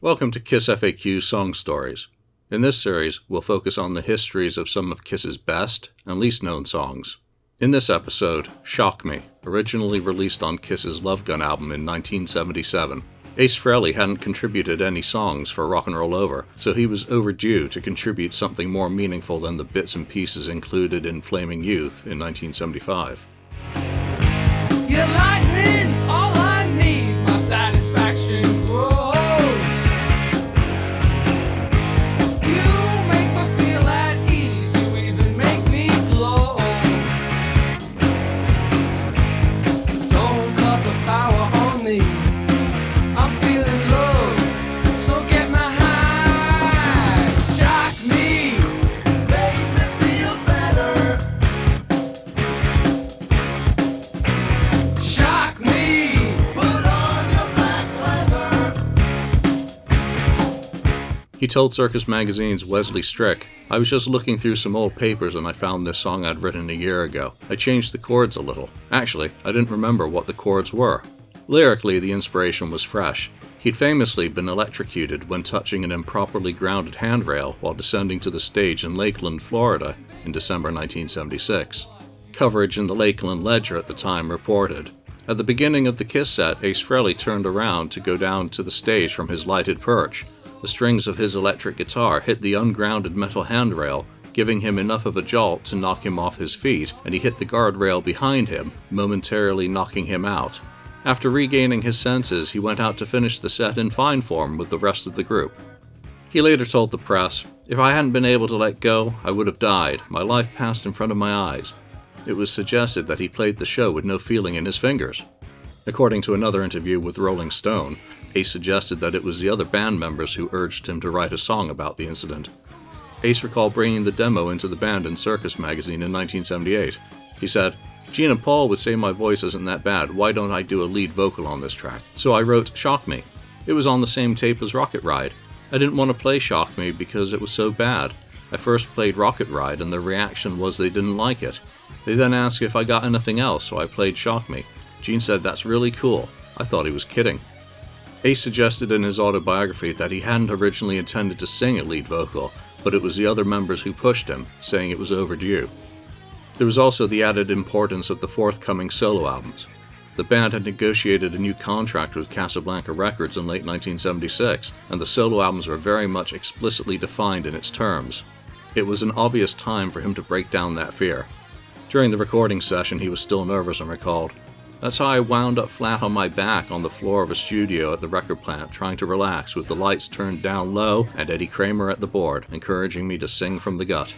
Welcome to KissFAQ Song Stories. In this series, we'll focus on the histories of some of Kiss's best and least known songs. In this episode, Shock Me, originally released on Kiss's Love Gun album in 1977. Ace Frehley hadn't contributed any songs for Rock and Roll Over, so he was overdue to contribute something more meaningful than the bits and pieces included in Flaming Youth in 1975. Your lightning's all I need, my satisfaction grows. You make me feel at ease, you even make me glow. Don't cut the power on me, I'm feeling low, so get my high. Shock me, make me feel better. Shock me, put on your black leather. He told Circus Magazine's Wesley Strick, "I was just looking through some old papers and I found this song I'd written a year ago. I changed the chords a little. Actually, I didn't remember what the chords were." Lyrically, the inspiration was fresh. He'd famously been electrocuted when touching an improperly grounded handrail while descending to the stage in Lakeland, Florida in December 1976. Coverage in the Lakeland Ledger at the time reported, "At the beginning of the Kiss set, Ace Frehley turned around to go down to the stage from his lighted perch. The strings of his electric guitar hit the ungrounded metal handrail, giving him enough of a jolt to knock him off his feet, and he hit the guardrail behind him, momentarily knocking him out. After regaining his senses, he went out to finish the set in fine form with the rest of the group." He later told the press, "If I hadn't been able to let go, I would have died. My life passed in front of my eyes." It was suggested that he played the show with no feeling in his fingers. According to another interview with Rolling Stone, Ace suggested that it was the other band members who urged him to write a song about the incident. Ace recalled bringing the demo into the band in Circus Magazine in 1978. He said, "Gene and Paul would say my voice isn't that bad, why don't I do a lead vocal on this track? So I wrote Shock Me. It was on the same tape as Rocket Ride. I didn't want to play Shock Me because it was so bad. I first played Rocket Ride and the reaction was they didn't like it. They then asked if I got anything else, so I played Shock Me. Gene said that's really cool. I thought he was kidding." Ace suggested in his autobiography that he hadn't originally intended to sing a lead vocal, but it was the other members who pushed him, saying it was overdue. There was also the added importance of the forthcoming solo albums. The band had negotiated a new contract with Casablanca Records in late 1976, and the solo albums were very much explicitly defined in its terms. It was an obvious time for him to break down that fear. During the recording session, he was still nervous and recalled, "That's how I wound up flat on my back on the floor of a studio at the record plant, trying to relax with the lights turned down low and Eddie Kramer at the board, encouraging me to sing from the gut."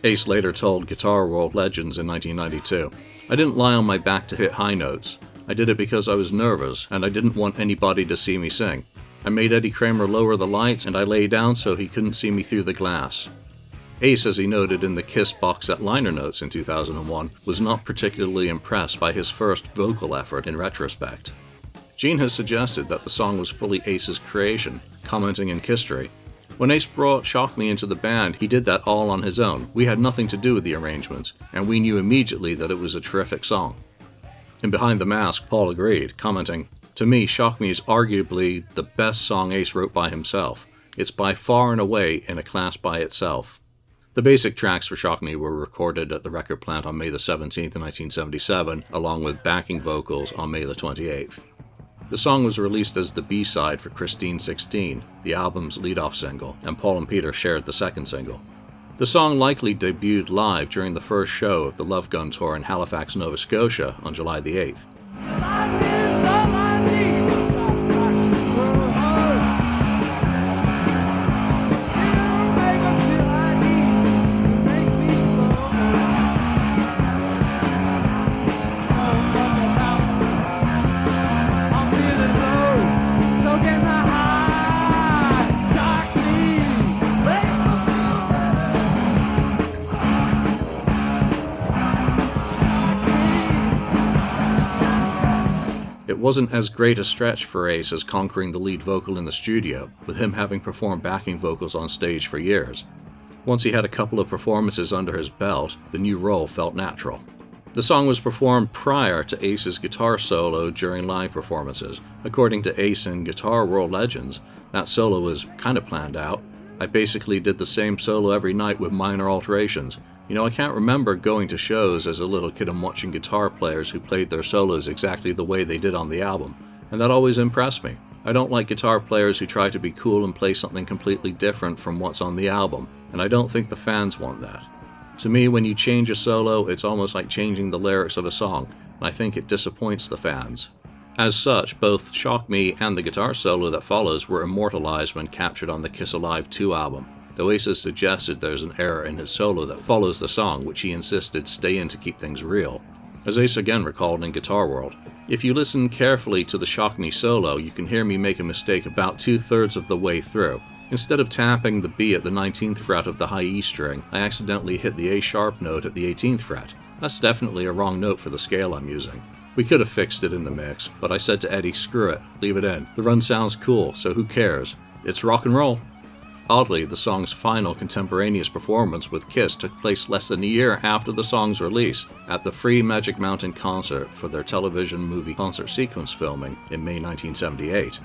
Ace later told Guitar World Legends in 1992, "I didn't lie on my back to hit high notes. I did it because I was nervous and I didn't want anybody to see me sing. I made Eddie Kramer lower the lights and I lay down so he couldn't see me through the glass." Ace, as he noted in the Kiss box set liner notes in 2001, was not particularly impressed by his first vocal effort in retrospect. Gene has suggested that the song was fully Ace's creation, commenting in Kisstory, "When Ace brought Shock Me into the band, he did that all on his own. We had nothing to do with the arrangements, and we knew immediately that it was a terrific song." In Behind the Mask, Paul agreed, commenting, "To me, Shock Me is arguably the best song Ace wrote by himself. It's by far and away in a class by itself." The basic tracks for Shock Me were recorded at the record plant on May the 17th, 1977, along with backing vocals on May the 28th. The song was released as the B-side for Christine 16, the album's lead-off single, and Paul and Peter shared the second single. The song likely debuted live during the first show of the Love Gun tour in Halifax, Nova Scotia on July the 8th. It wasn't as great a stretch for Ace as conquering the lead vocal in the studio, with him having performed backing vocals on stage for years. Once he had a couple of performances under his belt, the new role felt natural. The song was performed prior to Ace's guitar solo during live performances. According to Ace in Guitar World Legends, That solo was kind of planned out. I basically did the same solo every night with minor alterations. You know, I can't remember going to shows as a little kid and watching guitar players who played their solos exactly the way they did on the album, and that always impressed me. I don't like guitar players who try to be cool and play something completely different from what's on the album, and I don't think the fans want that. To me, when you change a solo, it's almost like changing the lyrics of a song, and I think it disappoints the fans. As such, both Shock Me and the guitar solo that follows were immortalized when captured on the Kiss Alive 2 album, though Ace has suggested there's an error in his solo that follows the song, which he insisted stay in to keep things real. As Ace again recalled in Guitar World, "If you listen carefully to the Shock Me solo, you can hear me make a mistake about 2/3 of the way through. Instead of tapping the B at the 19th fret of the high E string, I accidentally hit the A sharp note at the 18th fret. That's definitely a wrong note for the scale I'm using. We could have fixed it in the mix, but I said to Eddie, screw it, leave it in. The run sounds cool, so who cares? It's rock and roll." Oddly, the song's final contemporaneous performance with Kiss took place less than a year after the song's release, at the free Magic Mountain concert for their television movie concert sequence filming in May 1978.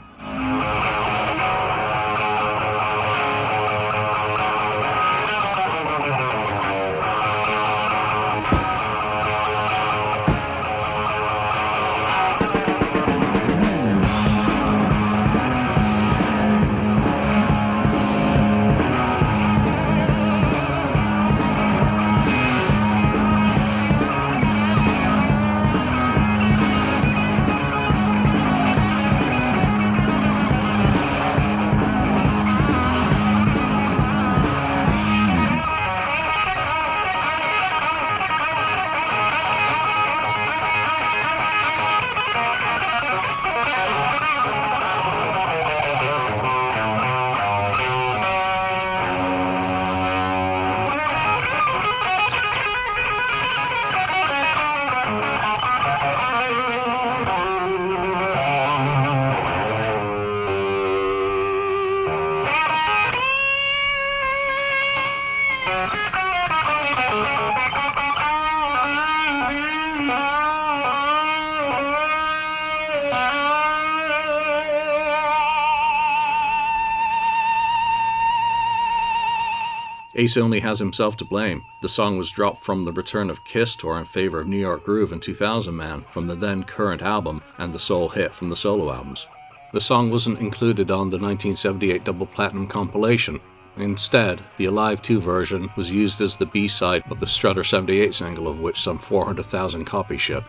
Ace only has himself to blame. The song was dropped from the Return of Kiss tour in favor of New York Groove and 2000 Man from the then current album and the Soul Hit from the solo albums. The song wasn't included on the 1978 double platinum compilation. Instead, the Alive 2 version was used as the B-side of the Strutter 78 single, of which some 400,000 copies shipped.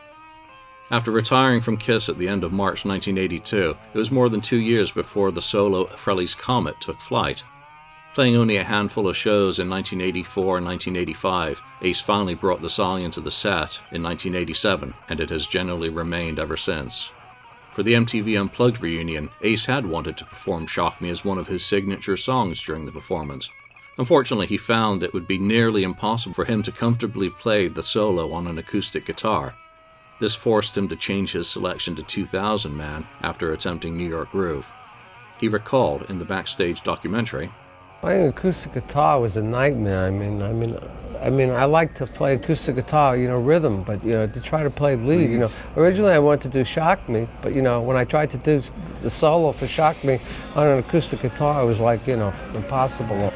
After retiring from Kiss at the end of March 1982, it was more than 2 years before the solo Frehley's Comet took flight. Playing only a handful of shows in 1984 and 1985, Ace finally brought the song into the set in 1987, and it has generally remained ever since. For the MTV Unplugged reunion, Ace had wanted to perform Shock Me as one of his signature songs during the performance. Unfortunately, he found it would be nearly impossible for him to comfortably play the solo on an acoustic guitar. This forced him to change his selection to 2000 Man after attempting New York Groove. He recalled in the backstage documentary, "Playing acoustic guitar was a nightmare. I mean, I like to play acoustic guitar, rhythm, but to try to play lead, Originally, I wanted to do Shock Me, but when I tried to do the solo for Shock Me on an acoustic guitar, it was like, impossible."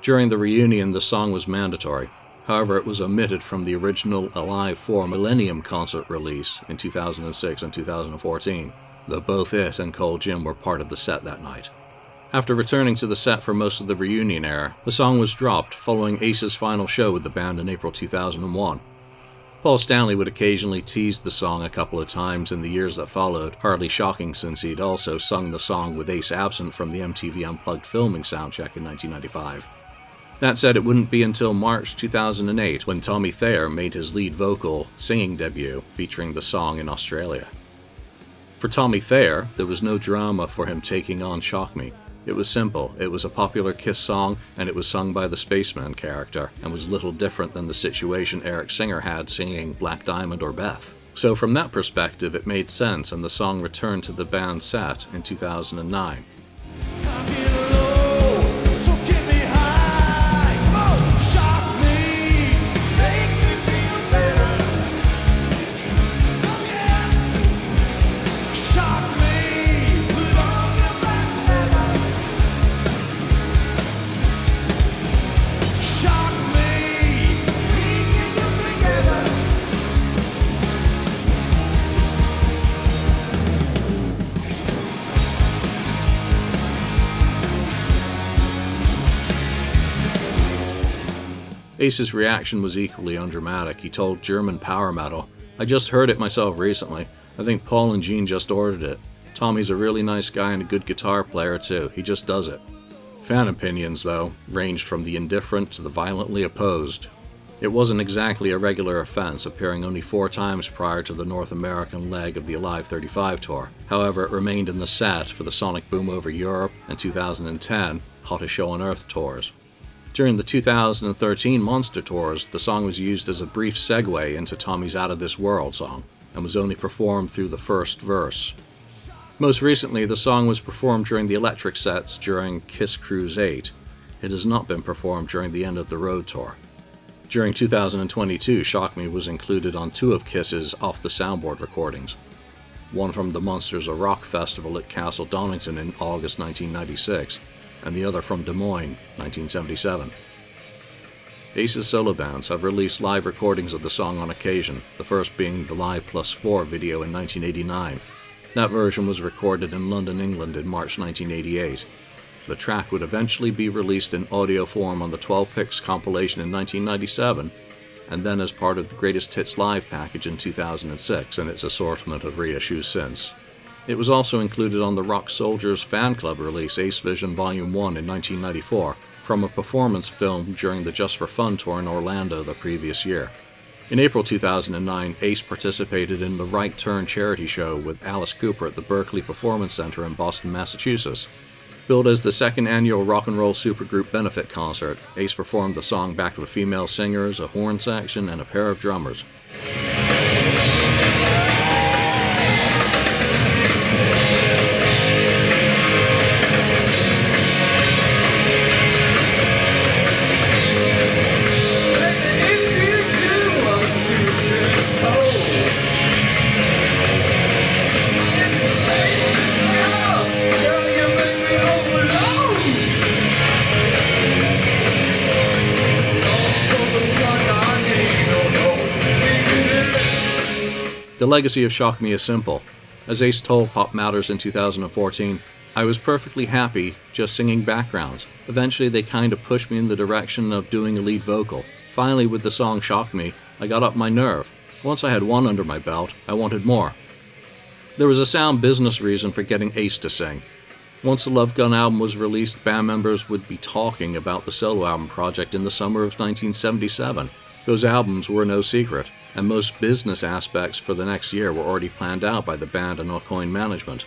During the reunion, the song was mandatory. However, it was omitted from the original Alive 4 Millennium concert release in 2006 and 2014, though both it and Cold Jim were part of the set that night. After returning to the set for most of the reunion era, the song was dropped following Ace's final show with the band in April 2001. Paul Stanley would occasionally tease the song a couple of times in the years that followed, hardly shocking since he'd also sung the song with Ace absent from the MTV Unplugged filming soundcheck in 1995. That said, it wouldn't be until March 2008 when Tommy Thayer made his lead vocal singing debut featuring the song in Australia. For Tommy Thayer, there was no drama for him taking on Shock Me. It was simple, it was a popular Kiss song, and it was sung by the Spaceman character, and was little different than the situation Eric Singer had singing Black Diamond or Beth. So from that perspective, it made sense, and the song returned to the band's set in 2009. Ace's reaction was equally undramatic. He told German Power Metal, "I just heard it myself recently. I think Paul and Gene just ordered it. Tommy's a really nice guy and a good guitar player too. He just does it." Fan opinions, though, ranged from the indifferent to the violently opposed. It wasn't exactly a regular offense, appearing only 4 times prior to the North American leg of the Alive 35 tour. However, it remained in the set for the Sonic Boom Over Europe and 2010 Hottest Show on Earth tours. During the 2013 Monster tours, the song was used as a brief segue into Tommy's Out of This World song, and was only performed through the first verse. Most recently, the song was performed during the electric sets during Kiss Cruise 8. It has not been performed during the End of the Road tour. During 2022, Shock Me was included on 2 of Kiss's Off the Soundboard recordings. One from the Monsters of Rock festival at Castle Donington in August 1996, and the other from Des Moines, 1977. Ace's solo bands have released live recordings of the song on occasion, the first being the Live Plus 4 video in 1989. That version was recorded in London, England in March 1988. The track would eventually be released in audio form on the 12 Picks compilation in 1997, and then as part of the Greatest Hits Live package in 2006 and its assortment of reissues since. It was also included on the Rock Soldiers fan club release Ace Vision Volume 1 in 1994 from a performance filmed during the Just for Fun tour in Orlando the previous year. In April 2009, Ace participated in the Right Turn charity show with Alice Cooper at the Berkeley Performance Center in Boston, Massachusetts. Billed as the 2nd annual Rock and Roll Supergroup benefit concert, Ace performed the song backed with female singers, a horn section, and a pair of drummers. The legacy of Shock Me is simple. As Ace told Pop Matters in 2014, "I was perfectly happy just singing backgrounds. Eventually they kind of pushed me in the direction of doing a lead vocal. Finally, with the song Shock Me, I got up my nerve. Once I had one under my belt, I wanted more." There was a sound business reason for getting Ace to sing. Once the Love Gun album was released, band members would be talking about the solo album project in the summer of 1977. Those albums were no secret, and most business aspects for the next year were already planned out by the band and Aucoin management.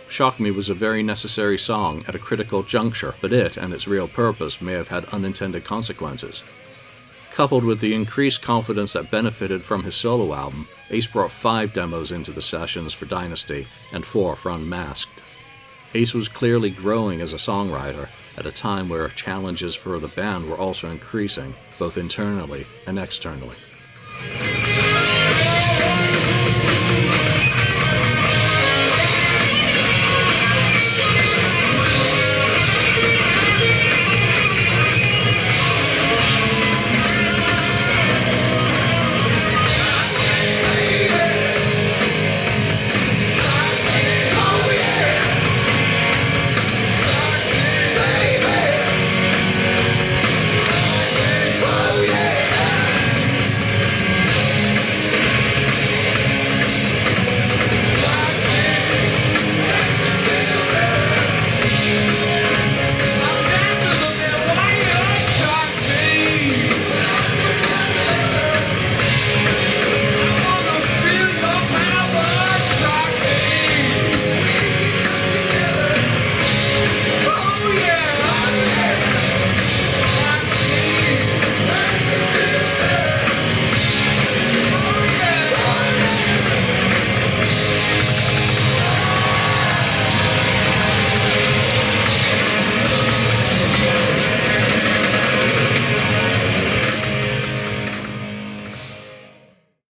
Shock Me was a very necessary song at a critical juncture, but it and its real purpose may have had unintended consequences. Coupled with the increased confidence that benefited from his solo album, Ace brought 5 demos into the sessions for Dynasty and 4 for Unmasked. Ace was clearly growing as a songwriter at a time where challenges for the band were also increasing, both internally and externally.